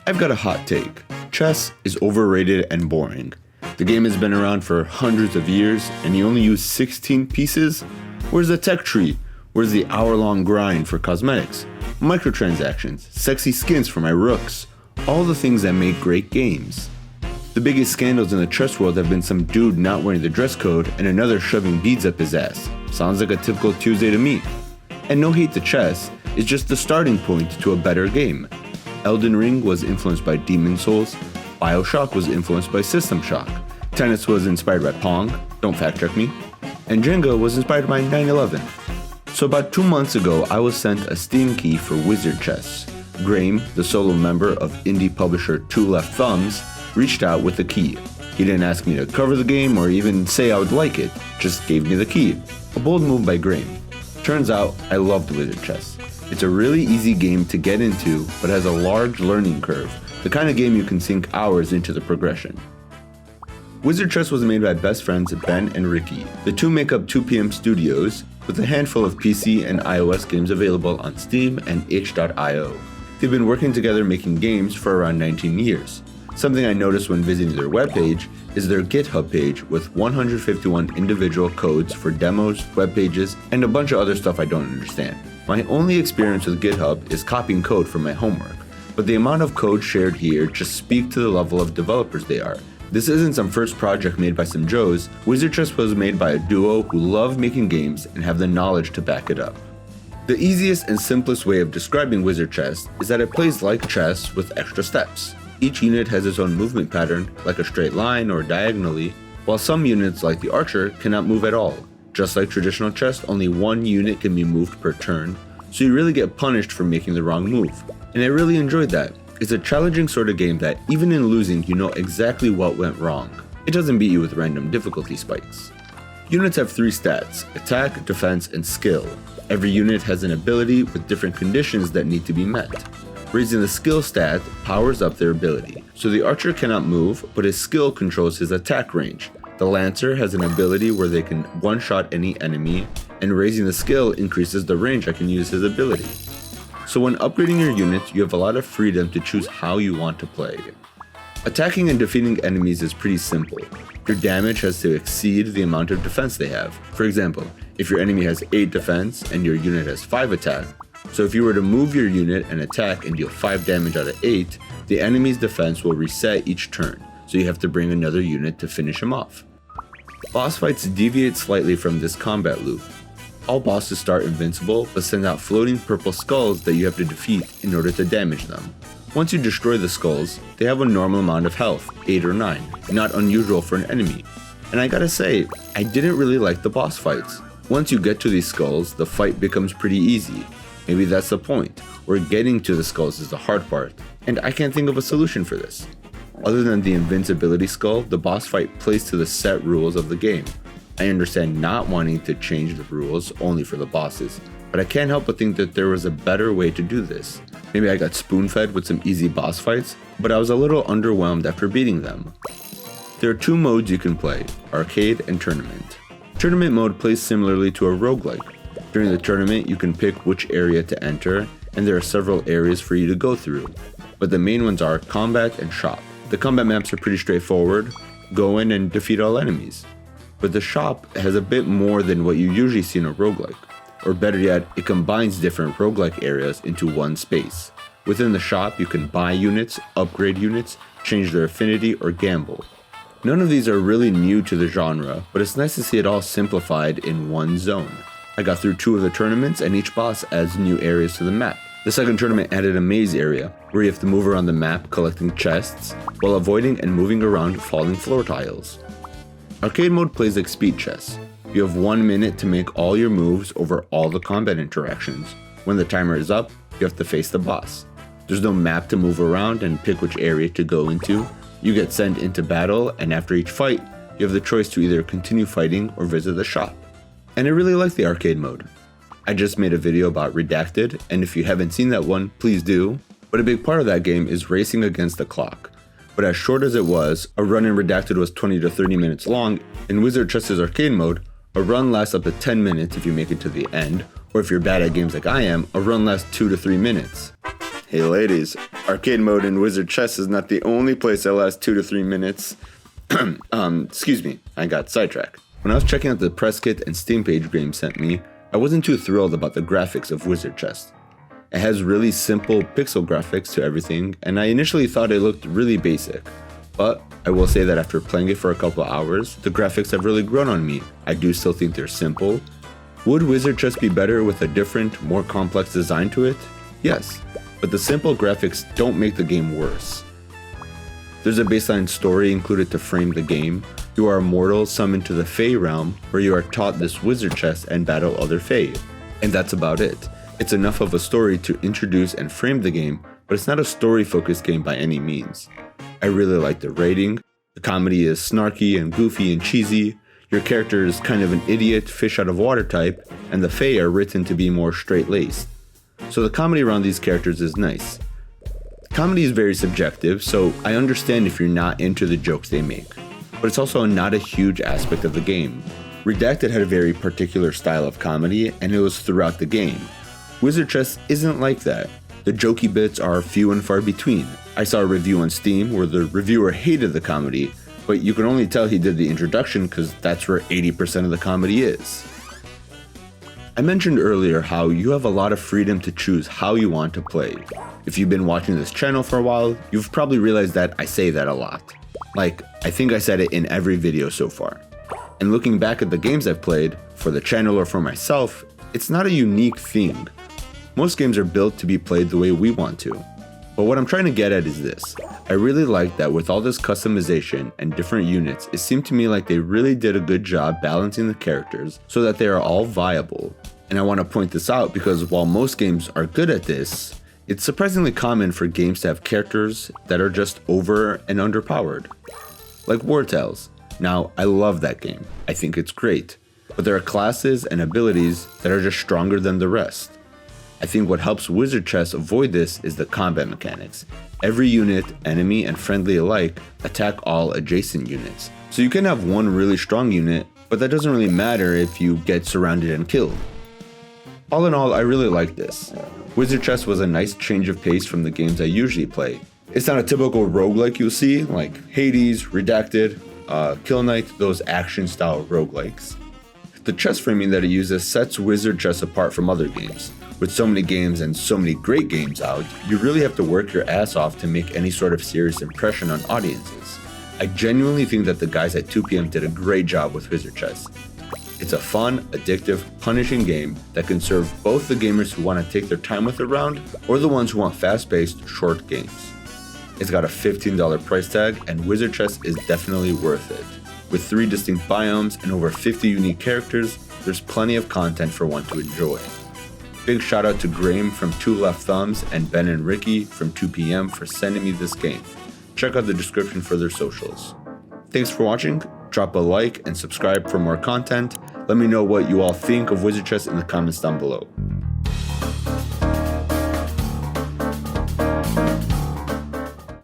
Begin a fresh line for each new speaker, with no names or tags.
I've got a hot take. Chess is overrated and boring. The game has been around for hundreds of years, and you only use 16 pieces? Where's the tech tree? Where's the hour-long grind for cosmetics? Microtransactions, sexy skins for my rooks, all the things that make great games. The biggest scandals in the chess world have been some dude not wearing the dress code and another shoving beads up his ass. Sounds like a typical Tuesday to me. And no hate to chess, it's just the starting point to a better game. Elden Ring was influenced by Demon Souls, BioShock was influenced by System Shock, Tennis was inspired by Pong, don't fact check me, and Jenga was inspired by 9/11. So about 2 months ago, I was sent a Steam key for Wizard Chess. Graeme, the solo member of indie publisher Two Left Thumbs, reached out with the key. He didn't ask me to cover the game or even say I would like it, just gave me the key. A bold move by Graeme. Turns out, I loved Wizard Chess. It's a really easy game to get into, but has a large learning curve, the kind of game you can sink hours into the progression. Wizard Chess was made by best friends Ben and Ricky. The two make up 2PM Studios, with a handful of PC and iOS games available on Steam and itch.io. They've been working together making games for around 19 years. Something I noticed when visiting their webpage is their GitHub page with 151 individual codes for demos, web pages, and a bunch of other stuff I don't understand. My only experience with GitHub is copying code from my homework, but the amount of code shared here just speaks to the level of developers they are. This isn't some first project made by some Joes. Wizard Chess was made by a duo who love making games and have the knowledge to back it up. The easiest and simplest way of describing Wizard Chess is that it plays like chess with extra steps. Each unit has its own movement pattern, like a straight line or diagonally, while some units, like the archer, cannot move at all. Just like traditional chess, only one unit can be moved per turn, so you really get punished for making the wrong move. And I really enjoyed that. It's a challenging sort of game that, even in losing, you know exactly what went wrong. It doesn't beat you with random difficulty spikes. Units have 3 stats: attack, defense, and skill. Every unit has an ability with different conditions that need to be met. Raising the skill stat powers up their ability. So the archer cannot move, but his skill controls his attack range. The lancer has an ability where they can one-shot any enemy, and raising the skill increases the range I can use his ability. So when upgrading your units, you have a lot of freedom to choose how you want to play. Attacking and defeating enemies is pretty simple. Your damage has to exceed the amount of defense they have. For example, if your enemy has 8 defense and your unit has 5 attack, so if you were to move your unit and attack and deal 5 damage out of 8, the enemy's defense will reset each turn, so you have to bring another unit to finish him off. Boss fights deviate slightly from this combat loop. All bosses start invincible, but send out floating purple skulls that you have to defeat in order to damage them. Once you destroy the skulls, they have a normal amount of health, 8 or 9, not unusual for an enemy. And I gotta say, I didn't really like the boss fights. Once you get to these skulls, the fight becomes pretty easy. Maybe that's the point, where getting to the skulls is the hard part, and I can't think of a solution for this. Other than the invincibility skull, the boss fight plays to the set rules of the game. I understand not wanting to change the rules only for the bosses, but I can't help but think that there was a better way to do this. Maybe I got spoon-fed with some easy boss fights, but I was a little underwhelmed after beating them. There are 2 modes you can play, arcade and tournament. Tournament mode plays similarly to a roguelike. During the tournament, you can pick which area to enter, and there are several areas for you to go through, but the main ones are combat and shop. The combat maps are pretty straightforward, go in and defeat all enemies. But the shop has a bit more than what you usually see in a roguelike. Or better yet, it combines different roguelike areas into one space. Within the shop, you can buy units, upgrade units, change their affinity, or gamble. None of these are really new to the genre, but it's nice to see it all simplified in one zone. I got through 2 of the tournaments, and each boss adds new areas to the map. The second tournament added a maze area, where you have to move around the map collecting chests, while avoiding and moving around falling floor tiles. Arcade mode plays like speed chess. You have 1 minute to make all your moves over all the combat interactions. When the timer is up, you have to face the boss. There's no map to move around and pick which area to go into. You get sent into battle, and after each fight, you have the choice to either continue fighting or visit the shop. And I really like the arcade mode. I just made a video about Redacted, and if you haven't seen that one, please do. But a big part of that game is racing against the clock. But as short as it was, a run in Redacted was 20 to 30 minutes long. In Wizard Chess's arcade mode, a run lasts up to 10 minutes if you make it to the end, or if you're bad at games like I am, a run lasts 2 to 3 minutes. Hey ladies, arcade mode in Wizard Chess is not the only place that lasts 2 to 3 minutes. Excuse me, I got sidetracked. When I was checking out the press kit and Steam page Graeme sent me, I wasn't too thrilled about the graphics of Wizard Chess. It has really simple pixel graphics to everything, and I initially thought it looked really basic. But I will say that after playing it for a couple hours, the graphics have really grown on me. I do still think they're simple. Would Wizard Chess be better with a different, more complex design to it? Yes, but the simple graphics don't make the game worse. There's a baseline story included to frame the game. You are a mortal summoned to the Fae realm, where you are taught this wizard chess and battle other Fae. And that's about it. It's enough of a story to introduce and frame the game, but it's not a story-focused game by any means. I really like the writing. The comedy is snarky and goofy and cheesy. Your character is kind of an idiot, fish out of water type, and the Fae are written to be more straight-laced. So the comedy around these characters is nice. Comedy is very subjective, so I understand if you're not into the jokes they make. But it's also not a huge aspect of the game. Redacted had a very particular style of comedy, and it was throughout the game. Wizard Chess isn't like that. The jokey bits are few and far between. I saw a review on Steam where the reviewer hated the comedy, but you can only tell he did the introduction because that's where 80% of the comedy is. I mentioned earlier how you have a lot of freedom to choose how you want to play. If you've been watching this channel for a while, you've probably realized that I say that a lot. Like, I think I said it in every video so far. And looking back at the games I've played, for the channel or for myself, it's not a unique thing. Most games are built to be played the way we want to. But what I'm trying to get at is this. I really like that with all this customization and different units, it seemed to me like they really did a good job balancing the characters so that they are all viable. And I want to point this out because while most games are good at this, it's surprisingly common for games to have characters that are just over and underpowered. Like War Tales. Now, I love that game. I think it's great. But there are classes and abilities that are just stronger than the rest. I think what helps Wizard Chess avoid this is the combat mechanics. Every unit, enemy and friendly alike, attack all adjacent units. So you can have one really strong unit, but that doesn't really matter if you get surrounded and killed. All in all, I really like this. Wizard Chess was a nice change of pace from the games I usually play. It's not a typical roguelike you'll see, like Hades, Redacted, Kill Knight, those action-style roguelikes. The chess framing that it uses sets Wizard Chess apart from other games. With so many games and so many great games out, you really have to work your ass off to make any sort of serious impression on audiences. I genuinely think that the guys at 2PM did a great job with Wizard Chess. It's a fun, addictive, punishing game that can serve both the gamers who want to take their time with a round or the ones who want fast-paced, short games. It's got a $15 price tag, and Wizard Chess is definitely worth it. With 3 distinct biomes and over 50 unique characters, there's plenty of content for one to enjoy. Big shout out to Graeme from 2 Left Thumbs and Ben and Ricky from 2PM for sending me this game. Check out the description for their socials. Thanks for watching, drop a like and subscribe for more content. Let me know what you all think of Wizard Chess in the comments down below.